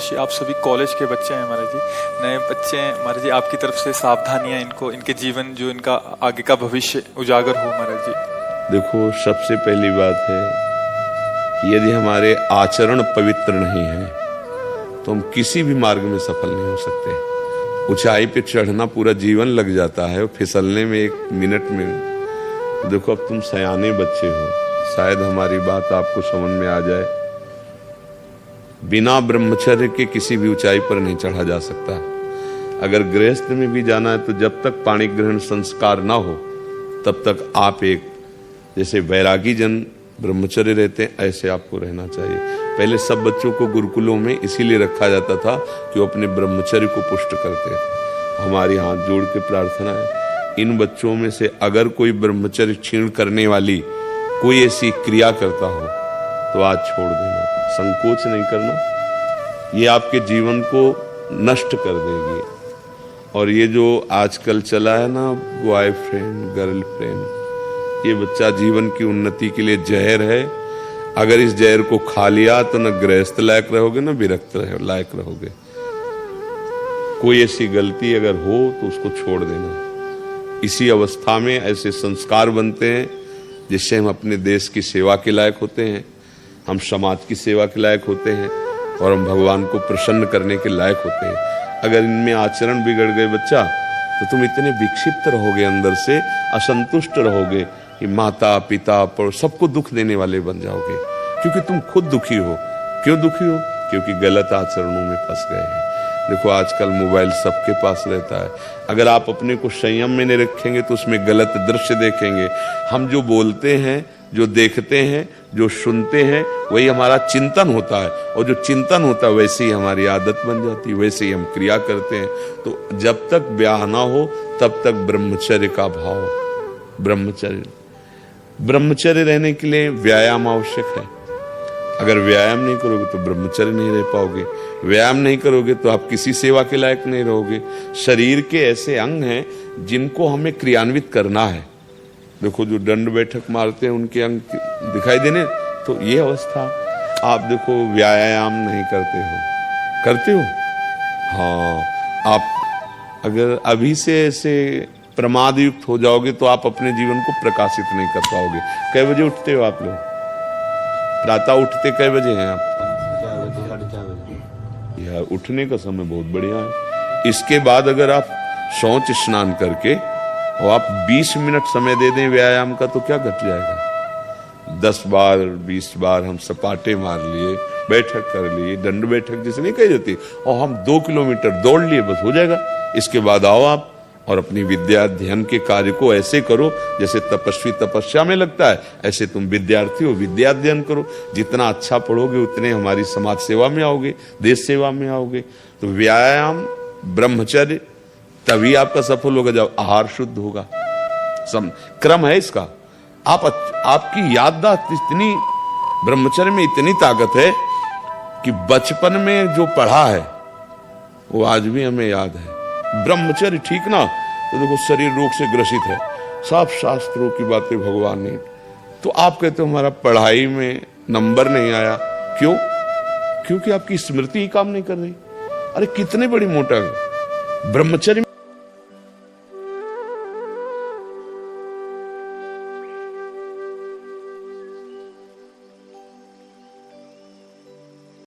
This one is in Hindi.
भविष्य। आप सभी कॉलेज के बच्चे हैं महाराज जी, नए बच्चे हैं महाराज जी। आपकी तरफ से सावधानियां, इनको इनके जीवन जो इनका आगे का भविष्य उजागर हो महाराज जी। देखो, सबसे पहली बात है कि यदि हमारे आचरण पवित्र नहीं है तो हम किसी भी मार्ग में सफल नहीं हो सकते। ऊंचाई पे चढ़ना पूरा जीवन लग जाता है और फिसलने में 1 मिनट में। देखो, अब तुम सयाने बच्चे हो, शायद हमारी बात आपको समझ में आ जाए। बिना ब्रह्मचर्य के किसी भी ऊंचाई पर नहीं चढ़ा जा सकता। अगर गृहस्थ में भी जाना है तो जब तक पाणी ग्रहण संस्कार ना हो तब तक आप एक जैसे वैरागी जन ब्रह्मचर्य रहते हैं ऐसे आपको रहना चाहिए। पहले सब बच्चों को गुरुकुलों में इसीलिए रखा जाता था कि वो अपने ब्रह्मचर्य को पुष्ट करते थे। हमारी हाथ जोड़ के प्रार्थना है, इन बच्चों में से अगर कोई ब्रह्मचर्य क्षीण करने वाली कोई ऐसी क्रिया करता हो तो आज छोड़ देना, संकोच नहीं करना। ये आपके जीवन को नष्ट कर देगी। और ये जो आजकल चला है ना, बॉयफ्रेंड गर्लफ्रेंड, ये बच्चा जीवन की उन्नति के लिए जहर है। अगर इस जहर को खा लिया तो न गृहस्थ लायक रहोगे न विरक्त लायक रहोगे। कोई ऐसी गलती अगर हो तो उसको छोड़ देना। इसी अवस्था में ऐसे संस्कार बनते हैं जिससे हम अपने देश की सेवा के लायक होते हैं, हम समाज की सेवा के लायक होते हैं और हम भगवान को प्रसन्न करने के लायक होते हैं। अगर इनमें आचरण बिगड़ गए बच्चा तो तुम इतने विक्षिप्त रहोगे, अंदर से असंतुष्ट रहोगे कि माता पिता पर सबको दुख देने वाले बन जाओगे, क्योंकि तुम खुद दुखी हो। क्यों दुखी हो? क्योंकि गलत आचरणों में फंस गए हैं। देखो, आजकल मोबाइल सबके पास रहता है। अगर आप अपने को संयम में नहीं रखेंगे तो उसमें गलत दृश्य देखेंगे। हम जो बोलते हैं, जो देखते हैं, जो सुनते हैं, वही हमारा चिंतन होता है, और जो चिंतन होता है वैसे ही हमारी आदत बन जाती है, वैसे ही हम क्रिया करते हैं। तो जब तक ब्याह ना हो तब तक ब्रह्मचर्य का भाव, ब्रह्मचर्य रहने के लिए व्यायाम आवश्यक है। अगर व्यायाम नहीं करोगे तो ब्रह्मचर्य नहीं रह पाओगे। व्यायाम नहीं करोगे तो आप किसी सेवा के लायक नहीं रहोगे। शरीर के ऐसे अंग हैं जिनको हमें क्रियान्वित करना है। देखो, जो दंड बैठक मारते हैं उनके अंग दिखाई देने, तो ये अवस्था। आप देखो, व्यायाम नहीं करते हो। हाँ, आप अगर अभी से ऐसे प्रमाद युक्त हो जाओगे तो आप अपने जीवन को प्रकाशित नहीं कर पाओगे। कै बजे उठते हो आप लोग? प्रातः उठते कै बजे हैं आप? 4 बजे। यार, उठने का समय बहुत बढ़िया है। इसके बाद अगर आप शौच स्नान करके और आप 20 मिनट समय दे दें व्यायाम का तो क्या घट जाएगा? 10 बार 20 बार हम सपाटे मार लिए, बैठक कर लिए, दंड बैठक जिसे नहीं कही जाती, और हम 2 किलोमीटर दौड़ लिए, बस हो जाएगा। इसके बाद आओ आप और अपनी विद्या अध्ययन के कार्य को ऐसे करो जैसे तपस्वी तपस्या में लगता है, ऐसे तुम विद्यार्थी हो, विद्या अध्ययन करो। जितना अच्छा पढ़ोगे उतने हमारी समाज सेवा में आओगे, देश सेवा में आओगे। तो व्यायाम, ब्रह्मचर्य, तभी आपका सफल होगा जब आहार शुद्ध होगा। क्रम है इसका। आपकी याददाश्त इतनी, ब्रह्मचर्य में इतनी ताकत है कि बचपन में जो पढ़ा है वो आज भी हमें याद है। ब्रह्मचर्य ठीक ना, तो देखो शरीर रोग से ग्रसित है, सब शास्त्रों की बातें भगवान ने। तो आप कहते हो हमारा पढ़ाई में नंबर नहीं आया, क्यों? क्योंकि आपकी स्मृति ही काम नहीं कर रही। अरे कितने बड़ी मोटा ब्रह्मचर्य